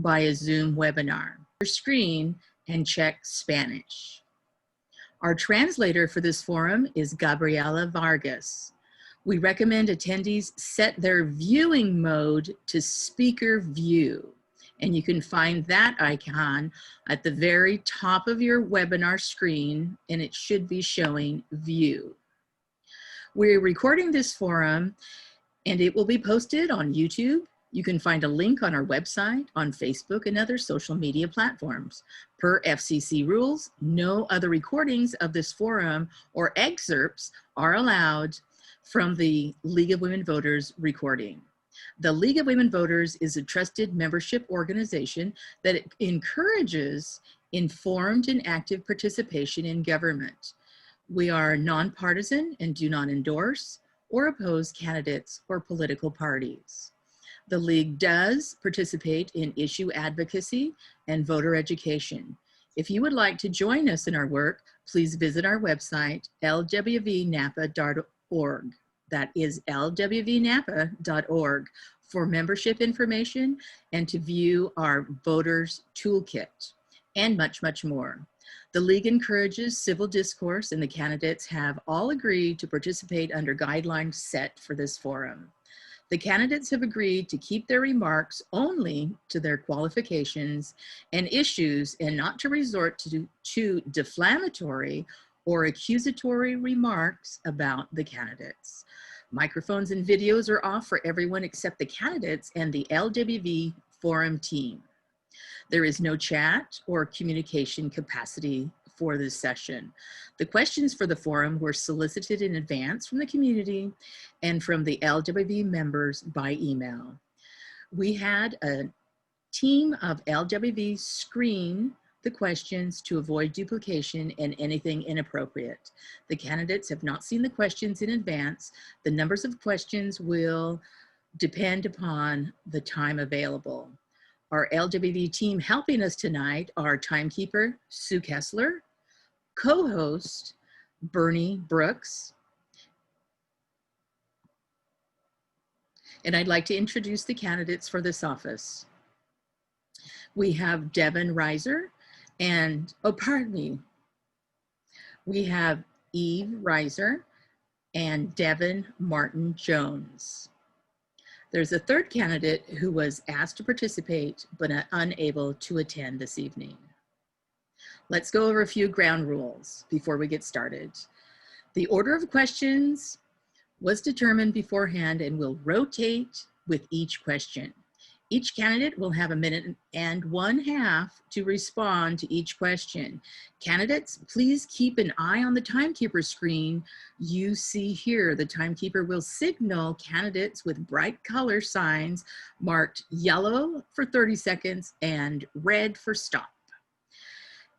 by a Zoom webinar. Your screen and check Spanish. Our translator for this forum is Gabriela Vargas. We recommend attendees set their viewing mode to speaker view, and you can find that icon at the very top of your webinar screen, and it should be showing view. We're recording this forum, and it will be posted on YouTube. You can find a link on our website, on Facebook, and other social media platforms. Per FCC rules, no other recordings of this forum or excerpts are allowed from the League of Women Voters recording. The League of Women Voters is a trusted membership organization that encourages informed and active participation in government. We are nonpartisan and do not endorse or oppose candidates or political parties. The League does participate in issue advocacy and voter education. If you would like to join us in our work, please visit our website, lwvnapa.org. That is lwvnapa.org for membership information and to view our voters toolkit and much, much more. The League encourages civil discourse, and the candidates have all agreed to participate under guidelines set for this forum. The candidates have agreed to keep their remarks only to their qualifications and issues and not to resort to defamatory or accusatory remarks about the candidates. Microphones and videos are off for everyone except the candidates and the LWV forum team. There is no chat or communication capacity for this session. The questions for the forum were solicited in advance from the community and from the LWV members by email. We had a team of LWV screen the questions to avoid duplication and anything inappropriate. The candidates have not seen the questions in advance. The numbers of questions will depend upon the time available. Our LWV team helping us tonight are Timekeeper Sue Kesler, co-host Bernie Brooks, and I'd like to introduce the candidates for this office. We have Devin Ryser and, we have Eve Ryser and Devin Martin Jones. There's a third candidate who was asked to participate but unable to attend this evening. Let's go over a few ground rules before we get started. The order of questions was determined beforehand and will rotate with each question. Each candidate will have 1.5 minutes to respond to each question. Candidates, please keep an eye on the Timekeeper screen you see here. The Timekeeper will signal candidates with bright color signs marked yellow for 30 seconds and red for stop.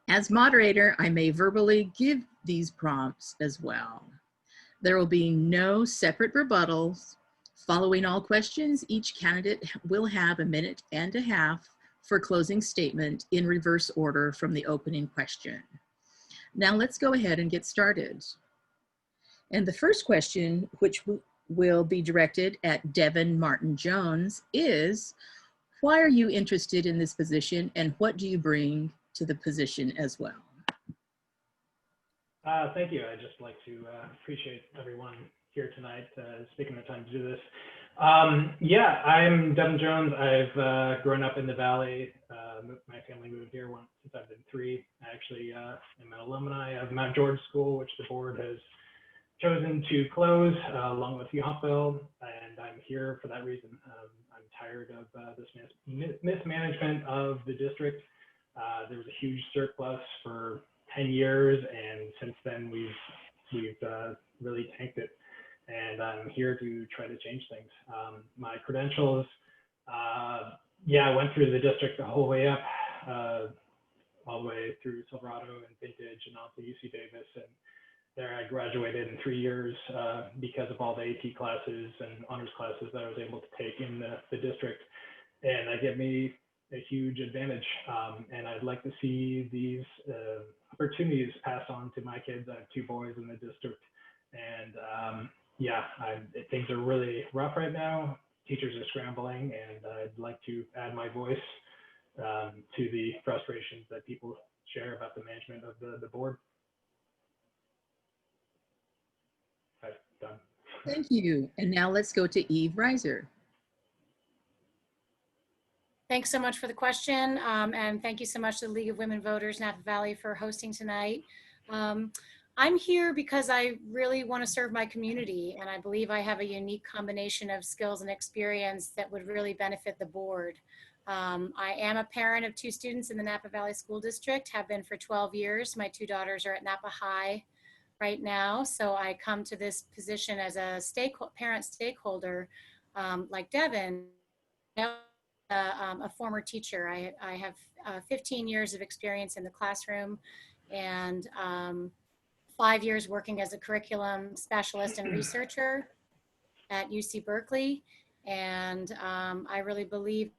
As moderator, I may verbally give these prompts as well. There will be no separate rebuttals. Following all questions, each candidate will have 1.5 minutes for closing statement in reverse order from the opening question. Now let's go ahead and get started. And the first question, which will be directed at Devin Martin Jones, is, why are you interested in this position and what do you bring to the position as well? Thank you. I'd just like to appreciate everyone here tonight taking the time to do this. Yeah, I'm Devin Jones. I've grown up in the Valley. My family moved here since I've been 3. I actually am an alumni of Mount George School, which the board has chosen to close along with Yountville, and I'm here for that reason. I'm tired of this mismanagement of the district. There was a huge surplus for 10 years, and since then we've really tanked it. And I'm here to try to change things. My credentials, yeah, I went through the district the whole way up, all the way through Silverado and Vintage and on to UC Davis. And there I graduated in 3 years because of all the AP classes and honors classes that I was able to take in the district. And that gave me a huge advantage. And I'd like to see these opportunities passed on to my kids. I have 2 boys in the district. And yeah, things are really rough right now. Teachers are scrambling, and I'd like to add my voice to the frustrations that people share about the management of the board. I've done. Thank you. And now let's go to Eve Ryser. Thanks so much for the question. And thank you so much to the League of Women Voters Napa Valley for hosting tonight. I'm here because I really want to serve my community, and I believe I have a unique combination of skills and experience that would really benefit the board. I am a parent of 2 students in the Napa Valley School District, have been for 12 years. My 2 daughters are at Napa High right now, so I come to this position as a parent stakeholder like Devin. A former teacher. I have 15 years of experience in the classroom and 5 years working as a curriculum specialist and researcher at UC Berkeley. And I really believe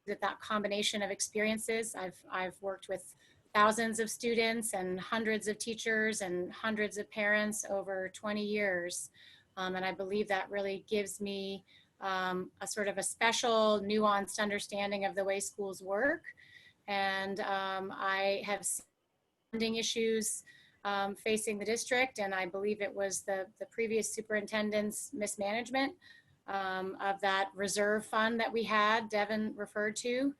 that combination of experiences, I've worked with thousands of students and hundreds of teachers and hundreds of parents over 20 years. And I believe that really gives me a sort of a special nuanced understanding of the way schools work. And I have funding issues facing the district, and I believe it was the previous superintendent's mismanagement of that reserve fund that we had, Devin referred to,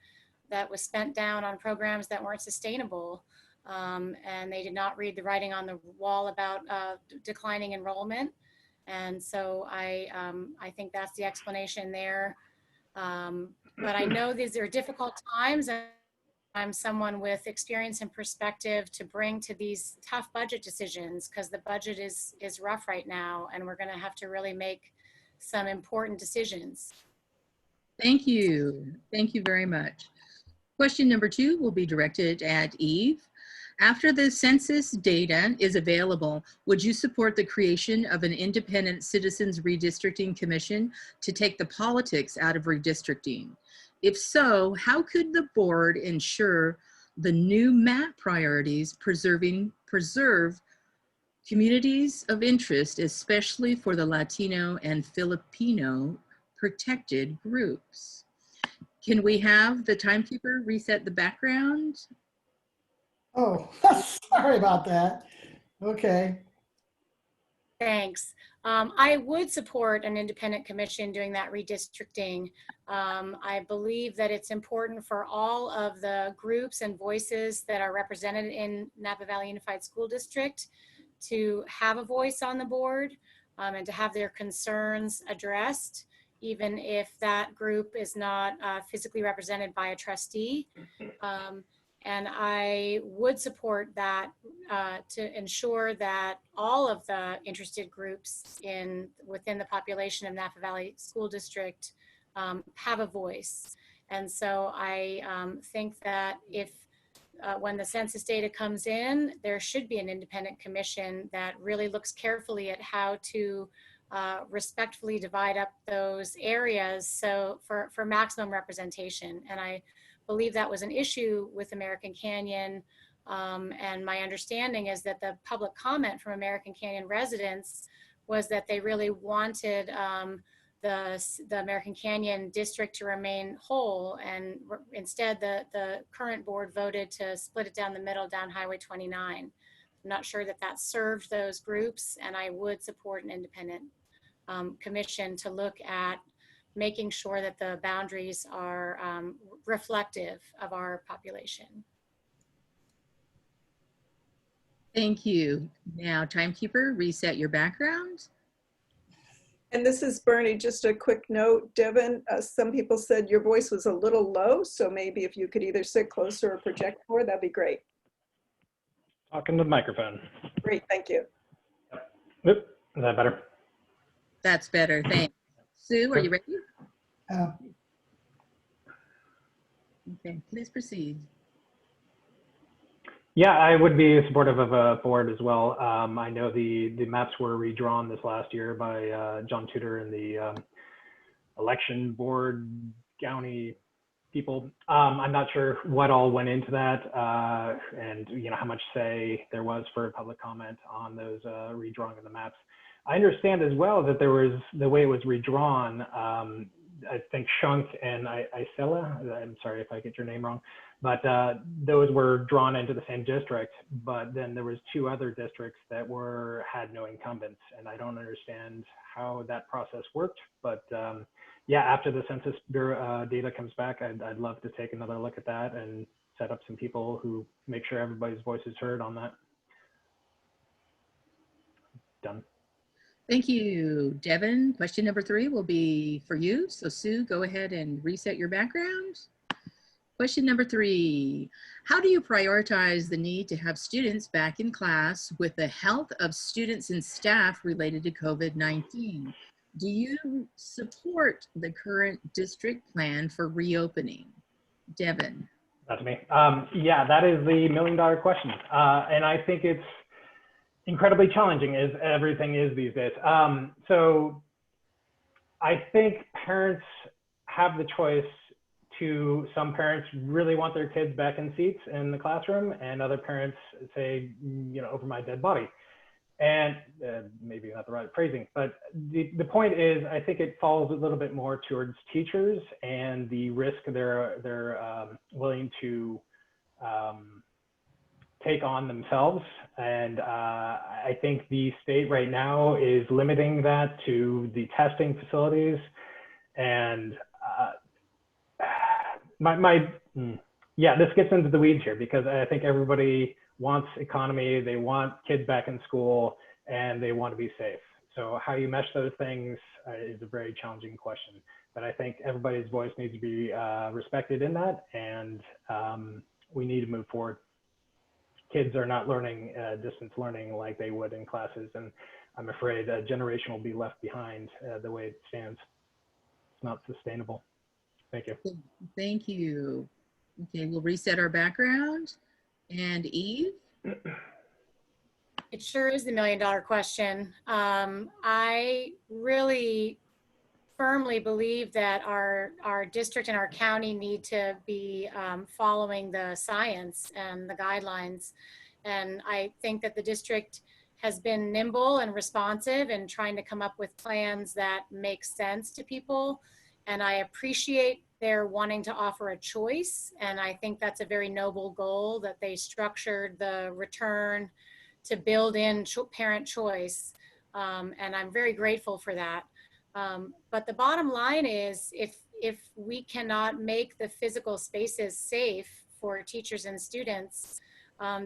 that was spent down on programs that weren't sustainable. And they did not read the writing on the wall about declining enrollment. And so I think that's the explanation there. But I know these are difficult times, and I'm someone with experience and perspective to bring to these tough budget decisions, because the budget is rough right now, and we're going to have to really make some important decisions. Thank you. Thank you very much. Question number 2 will be directed at Eve. After the census data is available, would you support the creation of an independent citizens redistricting commission to take the politics out of redistricting? If so, how could the board ensure the new map priorities preserve communities of interest, especially for the Latino and Filipino protected groups? Can we have the timekeeper reset the background? Oh, sorry about that. Okay. Thanks. I would support an independent commission doing that redistricting. I believe that it's important for all of the groups and voices that are represented in Napa Valley Unified School District to have a voice on the board and to have their concerns addressed, even if that group is not physically represented by a trustee. And I would support that to ensure that all of the interested groups within the population of Napa Valley School District have a voice. And so I think that if when the census data comes in, there should be an independent commission that really looks carefully at how to respectfully divide up those areas so for maximum representation. And I believe that was an issue with American Canyon. And my understanding is that the public comment from American Canyon residents was that they really wanted the American Canyon district to remain whole. And instead, the current board voted to split it down the middle down Highway 29. I'm not sure that that served those groups, and I would support an independent commission to look at making sure that the boundaries are reflective of our population. Thank you. Now, timekeeper, reset your background. And this is Bernie. Just a quick note, Devin, some people said your voice was a little low, so maybe if you could either sit closer or project more, that'd be great. Talking to the microphone. Great, thank you. Oop, is that better? That's better, thanks. Sue, are you ready? Okay, please proceed. Yeah, I would be supportive of a board as well. I know the maps were redrawn this last year by John Tudor and the election board county people. I'm not sure what all went into that and how much say there was for public comment on those redrawing of the maps. I understand as well that there was, the way it was redrawn, I think Shunk and Isela, I'm sorry if I get your name wrong, but those were drawn into the same district, but then there was two other districts that had no incumbents, and I don't understand how that process worked, but yeah, after the Census Bureau data comes back, I'd love to take another look at that and set up some people who make sure everybody's voice is heard on that. Done. Thank you, Devin. Question number 3 will be for you. So Sue, go ahead and reset your background. Question number 3, how do you prioritize the need to have students back in class with the health of students and staff related to COVID-19? Do you support the current district plan for reopening? Devin. That's me. Yeah, that is the million-dollar question. And I think it's incredibly challenging, as everything is these days. So I think parents have the choice to, some parents really want their kids back in seats in the classroom, and other parents say, you know, over my dead body. And maybe not the right phrasing, but the point is, I think it falls a little bit more towards teachers and the risk they're willing to take on themselves. And I think the state right now is limiting that to the testing facilities. And yeah, this gets into the weeds here, because I think everybody wants economy, they want kids back in school, and they want to be safe. So how you mesh those things is a very challenging question. But I think everybody's voice needs to be respected in that, and we need to move forward. Kids are not learning distance learning like they would in classes, and I'm afraid a generation will be left behind the way it stands. It's not sustainable. Thank you. Thank you. Okay, we'll reset our background. And Eve? It sure is the million-dollar question. I really firmly believe that our district and our county need to be following the science and the guidelines. And I think that the district has been nimble and responsive and trying to come up with plans that make sense to people. And I appreciate their wanting to offer a choice. And I think that's a very noble goal, that they structured the return to build in parent choice. And I'm very grateful for that. But the bottom line is, if we cannot make the physical spaces safe for teachers and students,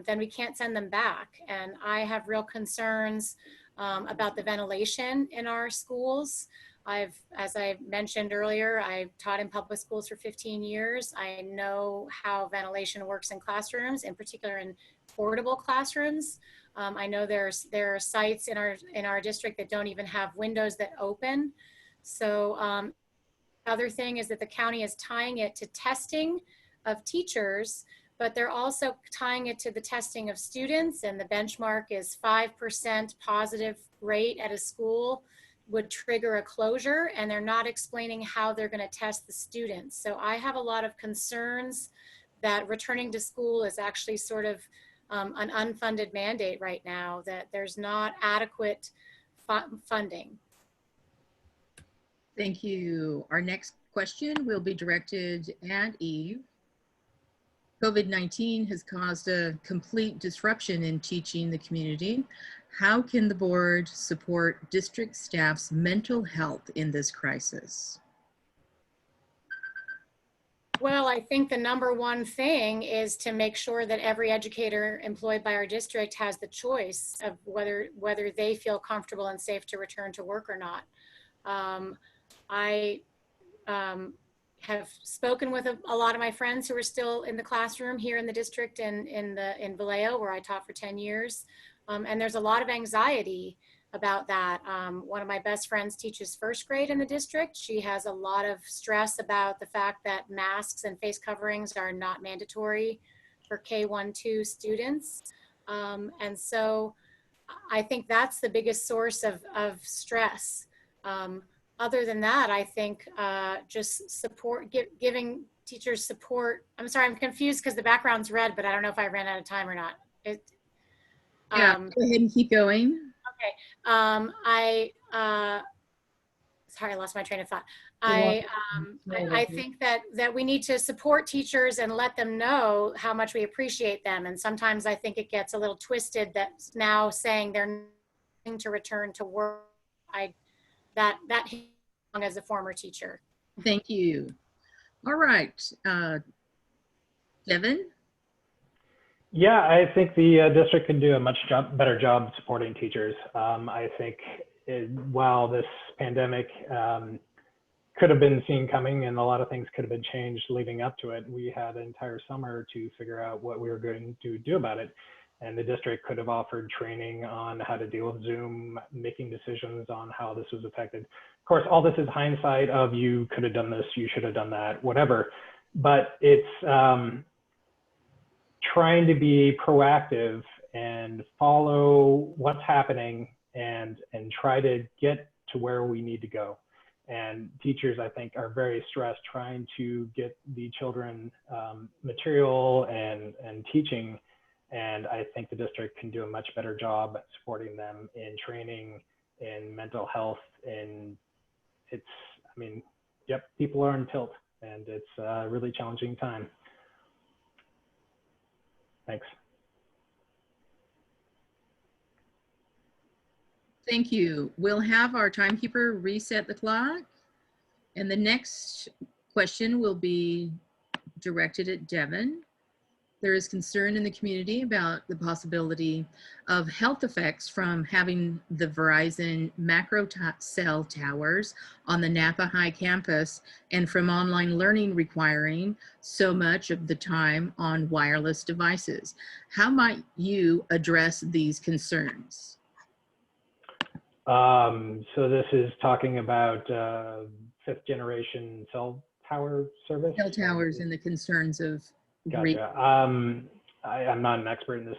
then we can't send them back. And I have real concerns about the ventilation in our schools. As I mentioned earlier, I've taught in public schools for 15 years. I know how ventilation works in classrooms, in particular in portable classrooms. I know there are sites in our district that don't even have windows that open. So other thing is that the county is tying it to testing of teachers, but they're also tying it to the testing of students, and the benchmark is 5% positive rate at a school would trigger a closure, and they're not explaining how they're going to test the students. So I have a lot of concerns that returning to school is actually sort of an unfunded mandate right now, that there's not adequate funding. Thank you. Our next question will be directed at Eve. COVID-19 has caused a complete disruption in teaching the community. How can the board support district staff's mental health in this crisis? Well, I think the number one thing is to make sure that every educator employed by our district has the choice of whether they feel comfortable and safe to return to work or not. I have spoken with a lot of my friends who are still in the classroom here in the district and in Vallejo, where I taught for 10 years. And there's a lot of anxiety about that. One of my best friends teaches first grade in the district. She has a lot of stress about the fact that masks and face coverings are not mandatory for K-1-2 students. And so I think that's the biggest source of stress. Other than that, I think just support, giving teachers support. I'm sorry, I'm confused because the background's red, but I don't know if I ran out of time or not. Yeah, go ahead and keep going. Okay. sorry, I lost my train of thought. You're I think that we need to support teachers and let them know how much we appreciate them. And sometimes I think it gets a little twisted that now saying they're going to return to work. That as a former teacher. Thank you. All right, Devin? Yeah, I think the district can do a much better job supporting teachers. I think while this pandemic could have been seen coming and a lot of things could have been changed leading up to it, we had an entire summer to figure out what we were going to do about it. And the district could have offered training on how to deal with Zoom, making decisions on how this was affected. Of course, all this is hindsight of you could have done this, you should have done that, whatever. But it's trying to be proactive and follow what's happening and try to get to where we need to go. And teachers, I think, are very stressed trying to get the children material and teaching. And I think the district can do a much better job supporting them in training, in mental health, and it's, I mean, yep, people are in tilt, and it's a really challenging time. Thanks. Thank you. We'll have our timekeeper reset the clock. And the next question will be directed at Devin. There is concern in the community about the possibility of health effects from having the Verizon macro cell towers on the Napa High campus and from online learning requiring so much of the time on wireless devices. How might you address these concerns? So this is talking about 5th generation cell tower service? Cell towers and the concerns of Gotcha. I'm not an expert in this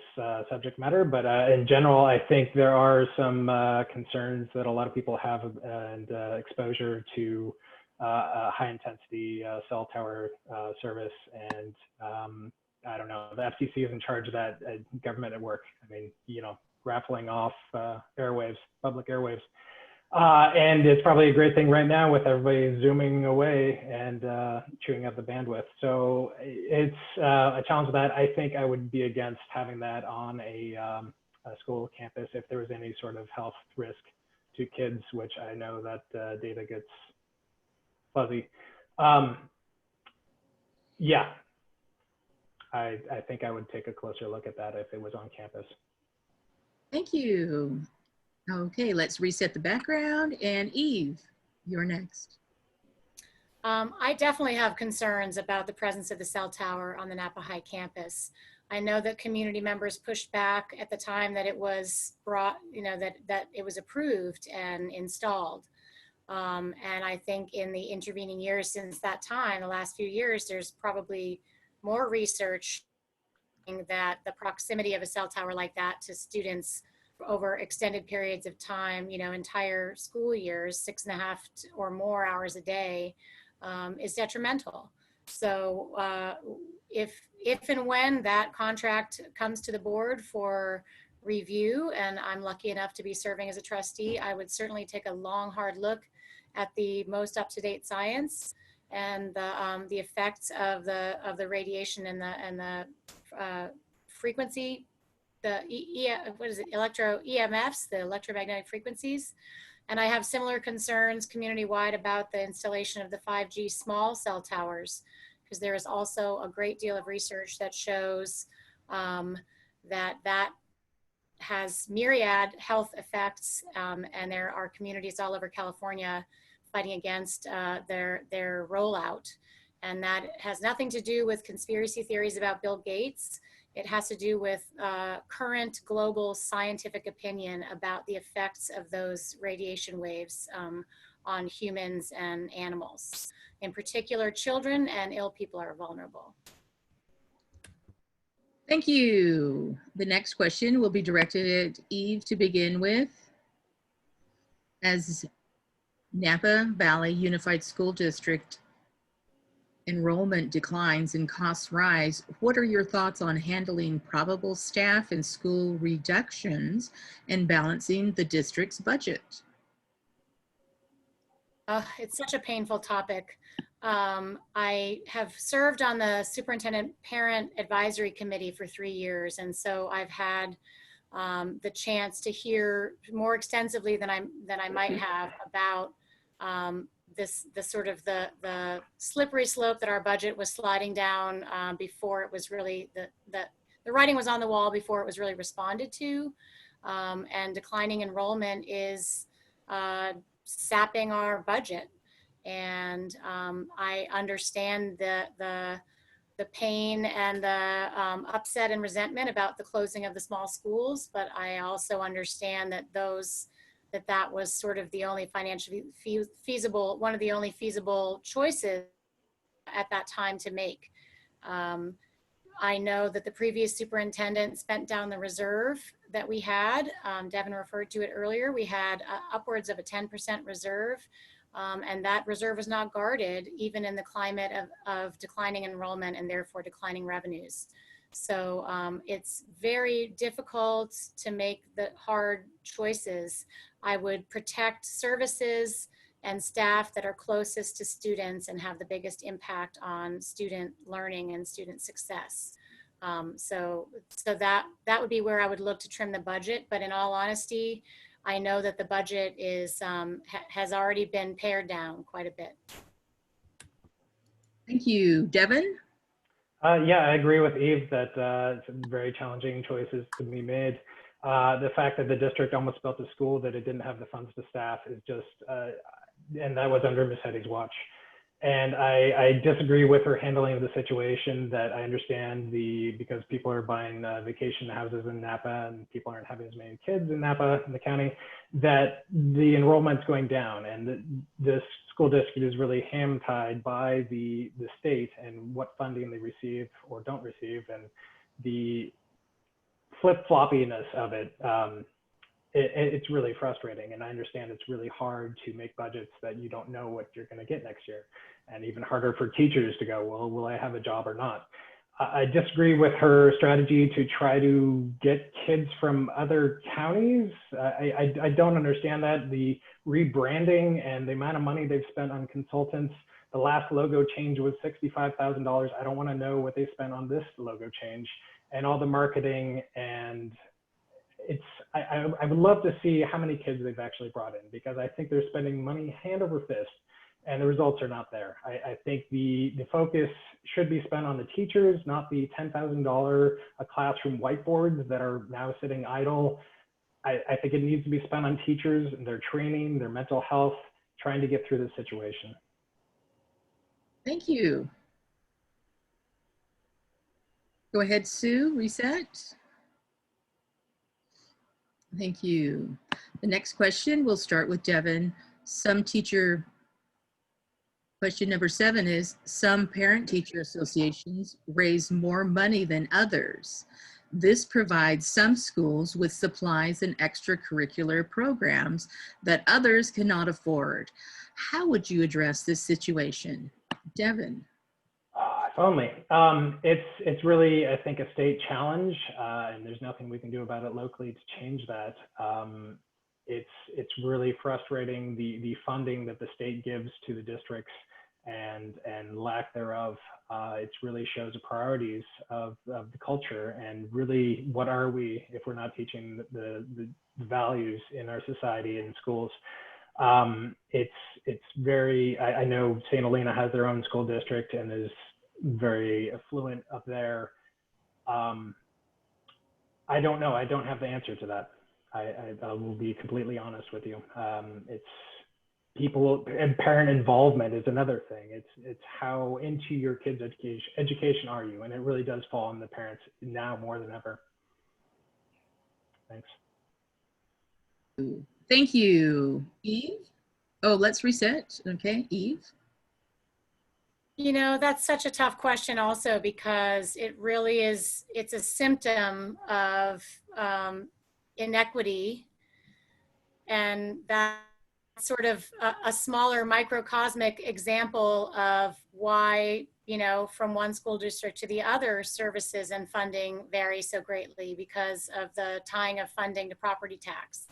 subject matter, but in general, I think there are some concerns that a lot of people have and exposure to high intensity cell tower service. And I don't know, the FCC is in charge of that government at work. I mean, you know, raffling off airwaves, public airwaves. And it's probably a great thing right now with everybody zooming away and chewing up the bandwidth. So it's a challenge that I think I would be against having that on a school campus if there was any sort of health risk to kids, which I know that data gets fuzzy. Yeah, I think I would take a closer look at that if it was on campus. Thank you. Okay, let's reset the background. And Eve, you're next. I definitely have concerns about the presence of the cell tower on the Napa High campus. I know that community members pushed back at the time that it was brought, you know, that it was approved and installed. And I think in the intervening years since that time, the last few years, there's probably more research that the proximity of a cell tower like that to students over extended periods of time, you know, entire school years, 6.5 or more hours a day, is detrimental. So if and when that contract comes to the board for review, and I'm lucky enough to be serving as a trustee, I would certainly take a long, hard look at the most up-to-date science and the effects of the radiation and the frequency, the EMFs, the electromagnetic frequencies. And I have similar concerns community-wide about the installation of the 5G small cell towers, because there is also a great deal of research that shows that has myriad health effects, and there are communities all over California fighting against their rollout. And that has nothing to do with conspiracy theories about Bill Gates. It has to do with current global scientific opinion about the effects of those radiation waves on humans and animals. In particular, children and ill people are vulnerable. Thank you. The next question will be directed at Eve to begin with. As Napa Valley Unified School District enrollment declines and costs rise, what are your thoughts on handling probable staff and school reductions and balancing the district's budget? It's such a painful topic. I have served on the Superintendent Parent Advisory Committee for 3 years, and so I've had the chance to hear more extensively than I might have about the sort of the slippery slope that our budget was sliding down before it was really the writing was on the wall before it was really responded to, and declining enrollment is sapping our budget. And I understand the pain and the upset and resentment about the closing of the small schools, but I also understand that that was sort of the only financially feasible, one of the only feasible choices at that time to make. I know that the previous superintendent spent down the reserve that we had. Devin referred to it earlier. We had upwards of a 10% reserve. And that reserve was not guarded, even in the climate of declining enrollment and therefore declining revenues. So it's very difficult to make the hard choices. I would protect services and staff that are closest to students and have the biggest impact on student learning and student success. So that would be where I would look to trim the budget. But in all honesty, I know that the budget is has already been pared down quite a bit. Thank you. Devin? Yeah, I agree with Eve that it's very challenging choices to be made. The fact that the district almost built a school that it didn't have the funds to staff is just, and that was under Ms. Hetty's watch. And I disagree with her handling of the situation. That I understand because people are buying vacation houses in Napa and people aren't having as many kids in Napa in the county, that the enrollment's going down, and this school district is really ham-tied by the state and what funding they receive or don't receive, and the flip-floppiness of it. It's really frustrating, and I understand it's really hard to make budgets that you don't know what you're going to get next year, and even harder for teachers to go, well, will I have a job or not? I disagree with her strategy to try to get kids from other counties. I don't understand that. The rebranding and the amount of money they've spent on consultants. The last logo change was $65,000. I don't want to know what they spent on this logo change, and all the marketing. And I would love to see how many kids they've actually brought in, because I think they're spending money hand over fist and the results are not there. I think the focus should be spent on the teachers, not the $10,000 a classroom whiteboards that are now sitting idle. I think it needs to be spent on teachers and their training, their mental health, trying to get through this situation. Thank you. Go ahead, Sue, reset. Thank you. The next question, we'll start with Devin. Question number 7 is, some parent-teacher associations raise more money than others. This provides some schools with supplies and extracurricular programs that others cannot afford. How would you address this situation? Devin. If only. It's really, I think, a state challenge, and there's nothing we can do about it locally to change that. It's really frustrating, the funding that the state gives to the districts and lack thereof. It really shows the priorities of the culture, and really, what are we if we're not teaching the values in our society and schools? It's very, I know St. Helena has their own school district and is very affluent up there. I don't know. I don't have the answer to that. I will be completely honest with you. It's people, and parent involvement is another thing. It's how into your kids' education are you? And it really does fall on the parents now more than ever. Thanks. Thank you. Eve? Oh, let's reset. Okay, Eve? You know, that's such a tough question also, because it really is, it's a symptom of inequity, and that's sort of a smaller microcosmic example of why, you know, from one school district to the other, services and funding vary so greatly because of the tying of funding to property tax.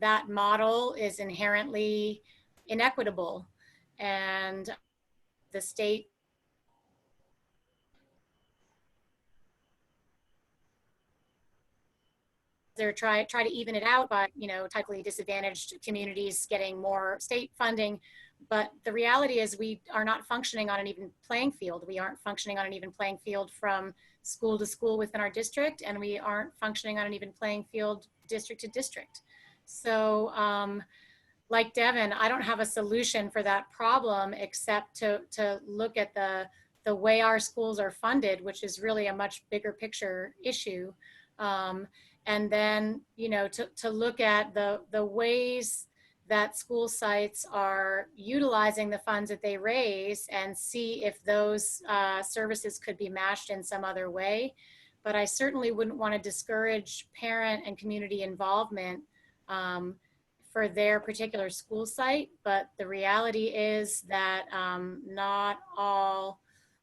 That model is inherently inequitable, and the state they're try to even it out by, you know, typically disadvantaged communities getting more state funding. But the reality is we are not functioning on an even playing field. We aren't functioning on an even playing field from school to school within our district, and we aren't functioning on an even playing field district to district. So like Devin, I don't have a solution for that problem except to look at the way our schools are funded, which is really a much bigger picture issue. And then, you know, to look at the ways that school sites are utilizing the funds that they raise and see if those services could be matched in some other way. But I certainly wouldn't want to discourage parent and community involvement for their particular school site. But the reality is that not all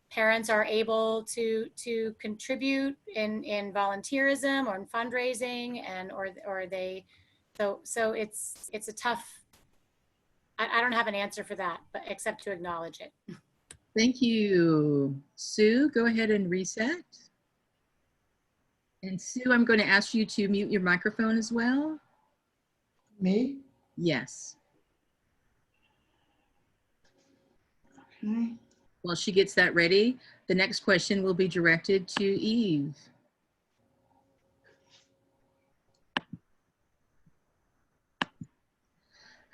parents are able to contribute in volunteerism or in fundraising, and or they so it's a tough. I don't have an answer for that, but except to acknowledge it. Thank you. Sue, go ahead and reset. And Sue, I'm going to ask you to mute your microphone as well. Me? Yes. Okay. While she gets that ready, the next question will be directed to Eve.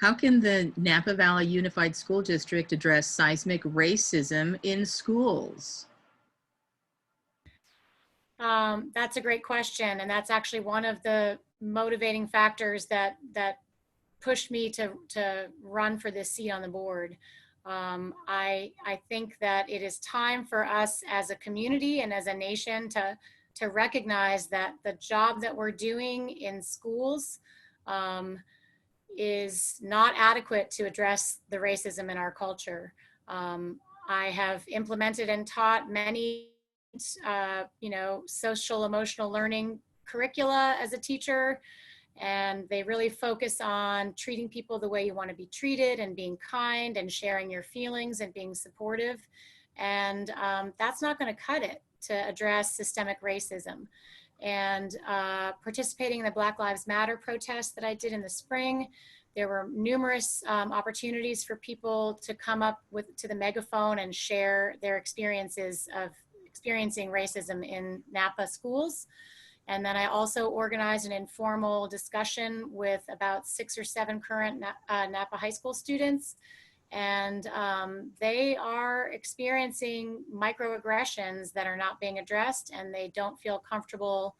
How can the Napa Valley Unified School District address seismic racism in schools? That's a great question. And that's actually one of the motivating factors that pushed me to run for this seat on the board. I think that it is time for us as a community and as a nation to recognize that the job that we're doing in schools is not adequate to address the racism in our culture. I have implemented and taught many you know, social emotional learning curricula as a teacher, and they really focus on treating people the way you want to be treated and being kind and sharing your feelings and being supportive. And that's not going to cut it to address systemic racism. And participating in the Black Lives Matter protest that I did in the spring, there were numerous opportunities for people to come up to the megaphone and share their experiences of experiencing racism in Napa schools. And then I also organized an informal discussion with about 6 or 7 current Napa high school students. And they are experiencing microaggressions that are not being addressed, and they don't feel comfortable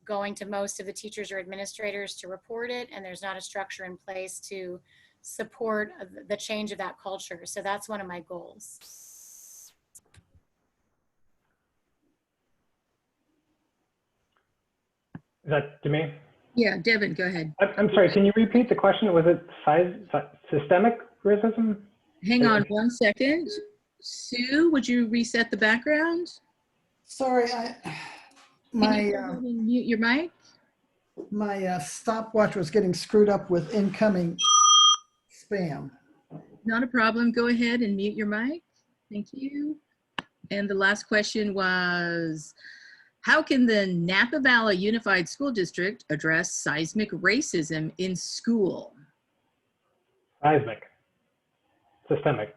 going to most of the teachers or administrators to report it. And there's not a structure in place to support the change of that culture. So that's one of my goals. Is that to me? Yeah, Devin, go ahead. I'm sorry, can you repeat the question? Was it systemic racism? Hang on 1 second. Sue, would you reset the background? Sorry, Can you go ahead and mute your mic? my stopwatch was getting screwed up with incoming spam. Not a problem. Go ahead and mute your mic. Thank you. And the last question was, how can the Napa Valley Unified School District address seismic racism in school? Seismic. Systemic.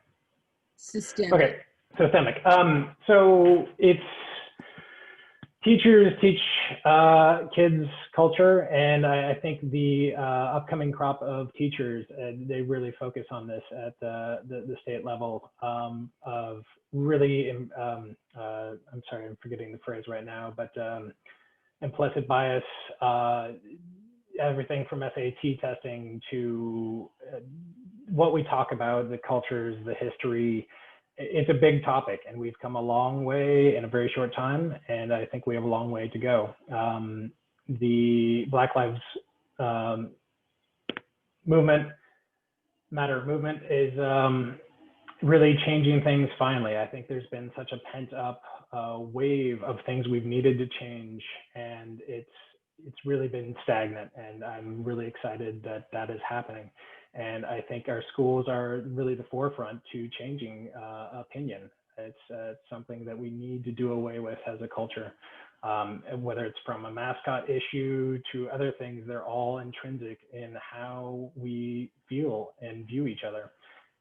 Systemic. Okay, systemic. So it's teachers teach kids culture, and I think the upcoming crop of teachers, they really focus on this at the state level of really, I'm sorry, I'm forgetting the phrase right now, but implicit bias, everything from SAT testing to what we talk about, the cultures, the history. It's a big topic, and we've come a long way in a very short time, and I think we have a long way to go. The Black Lives Matter movement is really changing things finally. I think there's been such a pent-up wave of things we've needed to change, and it's really been stagnant, and I'm really excited that that is happening. And I think our schools are really the forefront to changing opinion. It's something that we need to do away with as a culture. Whether it's from a mascot issue to other things, they're all intrinsic in how we feel and view each other.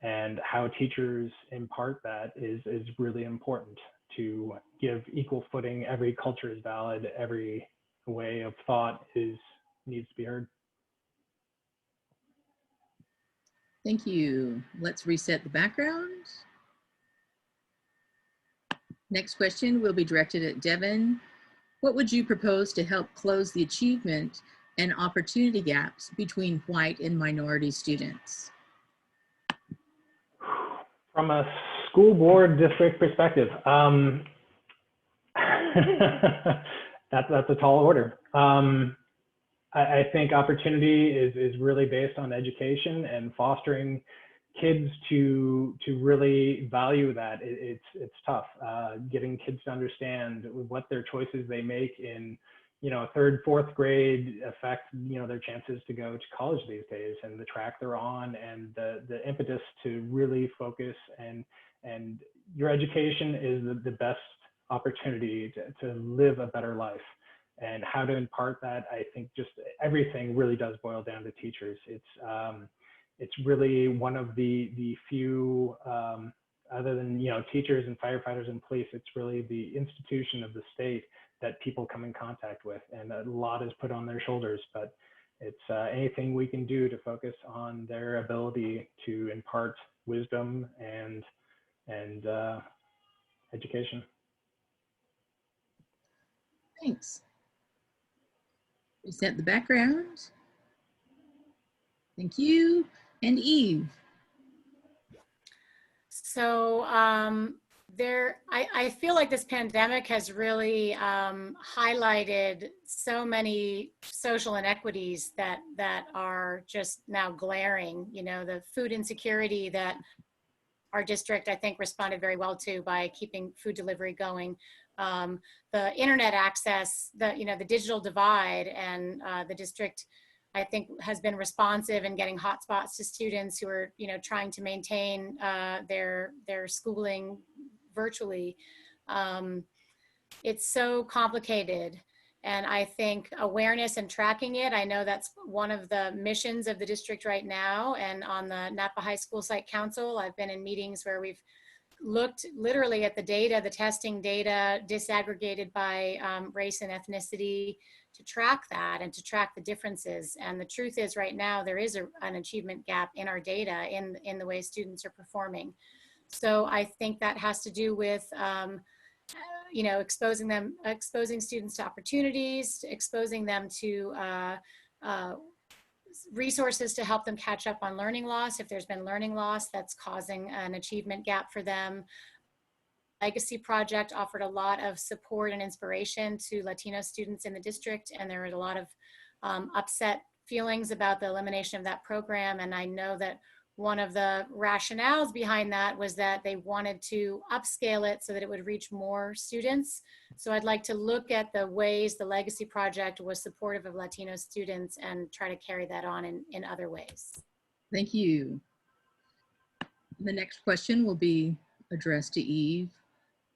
And how teachers impart that is really important to give equal footing. Every culture is valid. Every way of thought needs to be heard. Thank you. Let's reset the background. Next question will be directed at Devin. What would you propose to help close the achievement and opportunity gaps between white and minority students? From a school board district perspective, that's a tall order. I think opportunity is really based on education and fostering kids to really value that. It's tough. Getting kids to understand what their choices they make in, third, fourth grade affect, their chances to go to college these days, and the track they're on, and the impetus to really focus. And your education is the best opportunity to live a better life. And how to impart that, I think just everything really does boil down to teachers. It's really one of the few, other than teachers and firefighters and police, it's really the institution of the state that people come in contact with, and a lot is put on their shoulders. But it's anything we can do to focus on their ability to impart wisdom and education. Thanks. Reset the background. Thank you. And Eve. So I feel like this pandemic has really highlighted so many social inequities that are just now glaring. The food insecurity that our district, I think, responded very well to by keeping food delivery going. The internet access, the digital divide, and the district, I think, has been responsive in getting hotspots to students who are, trying to maintain their schooling virtually. It's so complicated. And I think awareness and tracking it, I know that's one of the missions of the district right now. And on the Napa High School Site Council, I've been in meetings where we've looked literally at the data, the testing data, disaggregated by race and ethnicity, to track that and to track the differences. And the truth is, right now, there is an achievement gap in our data in the way students are performing. So I think that has to do with exposing students to opportunities, exposing them to resources to help them catch up on learning loss. If there's been learning loss that's causing an achievement gap for them. Legacy Project offered a lot of support and inspiration to Latino students in the district, and there was a lot of upset feelings about the elimination of that program. And I know that one of the rationales behind that was that they wanted to upscale it so that it would reach more students. So I'd like to look at the ways the Legacy Project was supportive of Latino students and try to carry that on in other ways. Thank you. The next question will be addressed to Eve.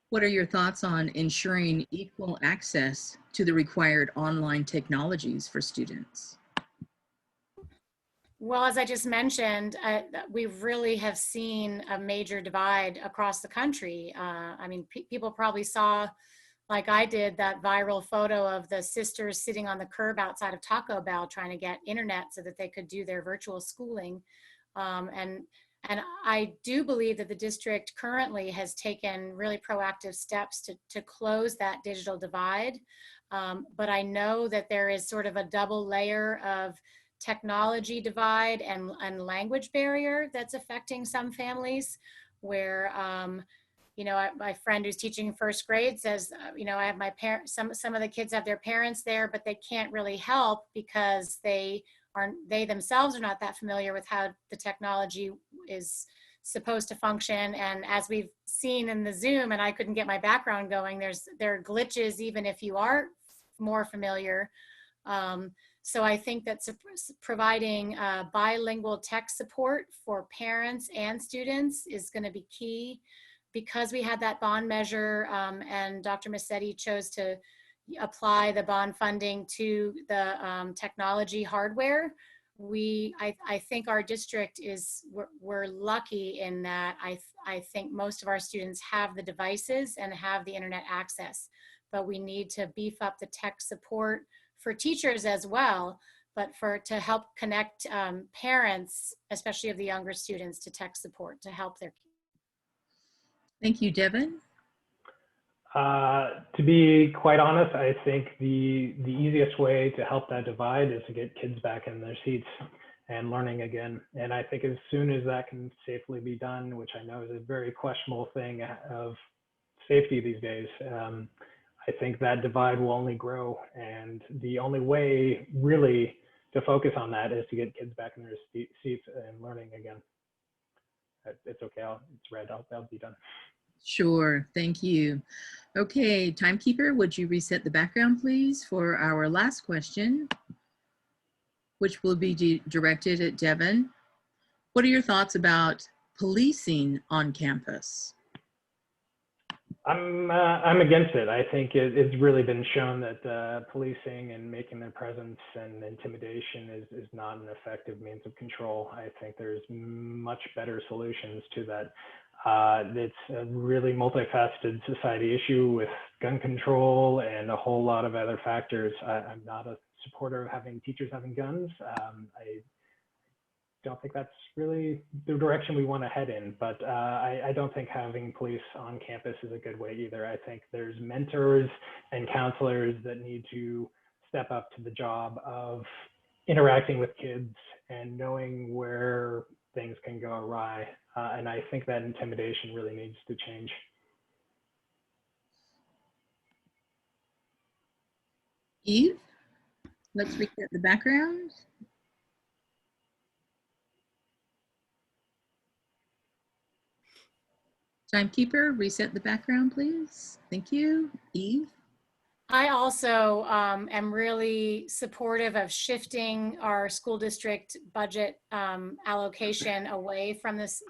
What are your thoughts on ensuring equal access to the required online technologies for students? Well, as I just mentioned, we really have seen a major divide across the country. I mean, people probably saw, like I did, that viral photo of the sisters sitting on the curb outside of Taco Bell trying to get internet so that they could do their virtual schooling. And I do believe that the district currently has taken really proactive steps to close that digital divide. But I know that there is sort of a double layer of technology divide and language barrier that's affecting some families, where my friend who's teaching first grade says, I have my parents, some of the kids have their parents there, but they can't really help because they themselves are not that familiar with how the technology is supposed to function. And as we've seen in the Zoom, and I couldn't get my background going, there are glitches even if you are more familiar. So I think that providing bilingual tech support for parents and students is going to be key. Because we had that bond measure and Dr. Massetti chose to apply the bond funding to the technology hardware, I think our district we're lucky in that I think most of our students have the devices and have the internet access, but we need to beef up the tech support for teachers as well, but to help connect parents, especially of the younger students, to tech support to help their. Thank you, Devin. To be quite honest, I think the easiest way to help that divide is to get kids back in their seats and learning again. And I think as soon as that can safely be done, which I know is a very questionable thing of safety these days, I think that divide will only grow. And the only way really to focus on that is to get kids back in their seats and learning again. It's okay, it's red, I'll be done. Sure, thank you. Okay, Timekeeper, would you reset the background, please, for our last question, which will be directed at Devin. What are your thoughts about policing on campus? I'm against it. I think it's really been shown that policing and making their presence and intimidation is not an effective means of control. I think there's much better solutions to that. It's a really multifaceted society issue with gun control and a whole lot of other factors. I'm not a supporter of having teachers having guns. I don't think that's really the direction we want to head in, but I don't think having police on campus is a good way either. I think there's mentors and counselors that need to step up to the job of interacting with kids and knowing where things can go awry. And I think that intimidation really needs to change. Eve, let's reset the background. Timekeeper, reset the background, please. Thank you. Eve? I also am really supportive of shifting our school district budget allocation away from this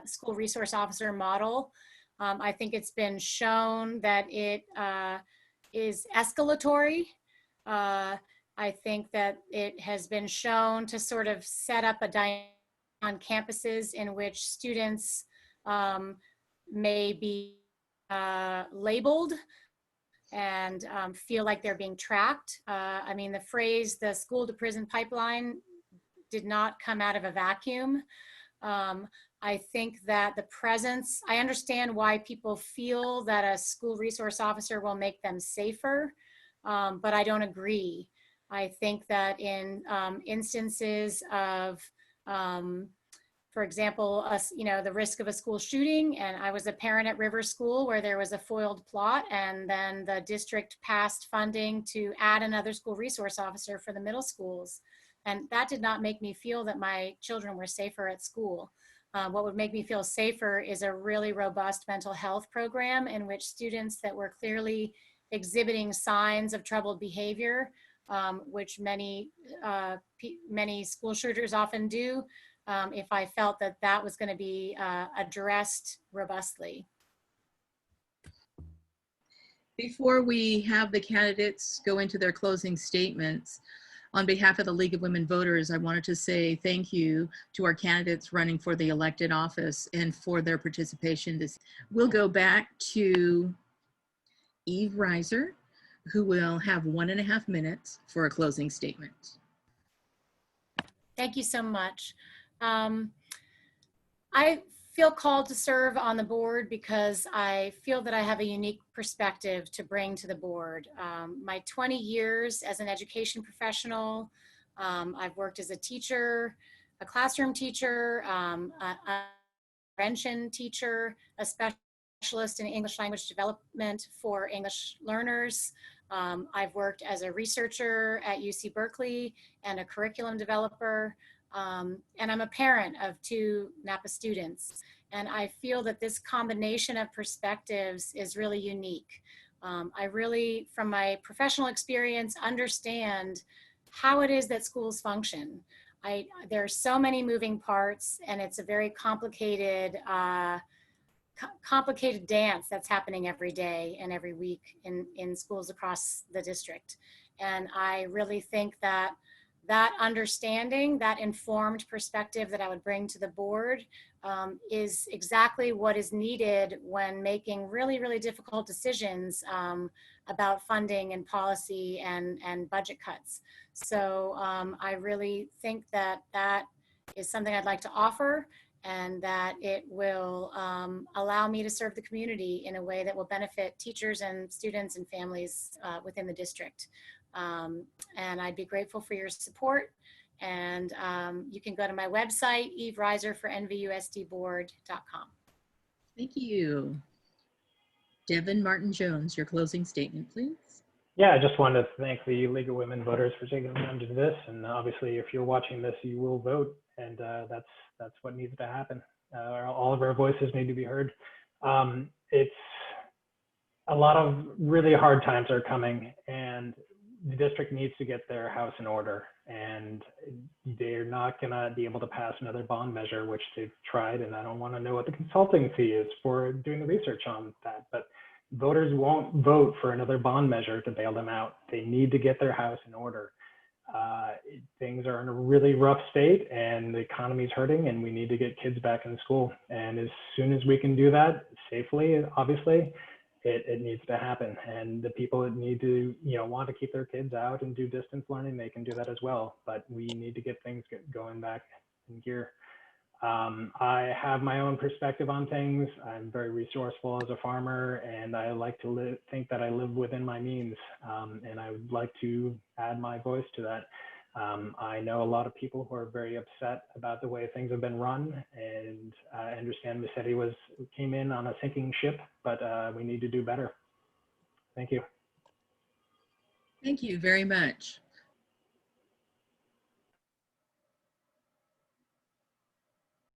school resource officer model. I think it's been shown that it is escalatory. I think that it has been shown to sort of set up a dynamic on campuses in which students may be labeled and feel like they're being tracked. I mean, the phrase, the school to prison pipeline, did not come out of a vacuum. I think that the presence, I understand why people feel that a school resource officer will make them safer, but I don't agree. I think that in instances of, for example, the risk of a school shooting, and I was a parent at River School where there was a foiled plot, and then the district passed funding to add another school resource officer for the middle schools. And that did not make me feel that my children were safer at school. What would make me feel safer is a really robust mental health program in which students that were clearly exhibiting signs of troubled behavior, which many school shooters often do, if I felt that that was going to be addressed robustly. Before we have the candidates go into their closing statements, on behalf of the League of Women Voters, I wanted to say thank you to our candidates running for the elected office and for their participation. We'll go back to Eve Ryser, who will have 1.5 minutes for a closing statement. Thank you so much. I feel called to serve on the board because I feel that I have a unique perspective to bring to the board. My 20 years as an education professional, I've worked as a teacher, a classroom teacher, a intervention teacher, a specialist in English language development for English learners. I've worked as a researcher at UC Berkeley and a curriculum developer. And I'm a parent of 2 Napa students. And I feel that this combination of perspectives is really unique. I really, from my professional experience, understand how it is that schools function. There are so many moving parts, and it's a very complicated dance that's happening every day and every week in schools across the district. And I really think that understanding, that informed perspective that I would bring to the board is exactly what is needed when making really, really difficult decisions about funding and policy and budget cuts. So I really think that is something I'd like to offer, and that it will allow me to serve the community in a way that will benefit teachers and students and families within the district. And I'd be grateful for your support. And you can go to my website, Ryser4NVUSDboard.com. Thank you. Devin Martin Jones, your closing statement, please. Yeah, I just wanted to thank the League of Women Voters for taking the time to do this. And obviously, if you're watching this, you will vote. And that's what needs to happen. All of our voices need to be heard. It's a lot of really hard times are coming, and the district needs to get their house in order. And they're not going to be able to pass another bond measure, which they've tried. And I don't want to know what the consulting fee is for doing the research on that. But voters won't vote for another bond measure to bail them out. They need to get their house in order. Things are in a really rough state, and the economy is hurting, and we need to get kids back in school. And as soon as we can do that safely, obviously, it needs to happen. And the people that need to, want to keep their kids out and do distance learning, they can do that as well. But we need to get things going back in gear. I have my own perspective on things. I'm very resourceful as a farmer, and I like to think that I live within my means, and I would like to add my voice to that. I know a lot of people who are very upset about the way things have been run, and I understand Massetti came in on a sinking ship, but we need to do better. Thank you. Thank you very much.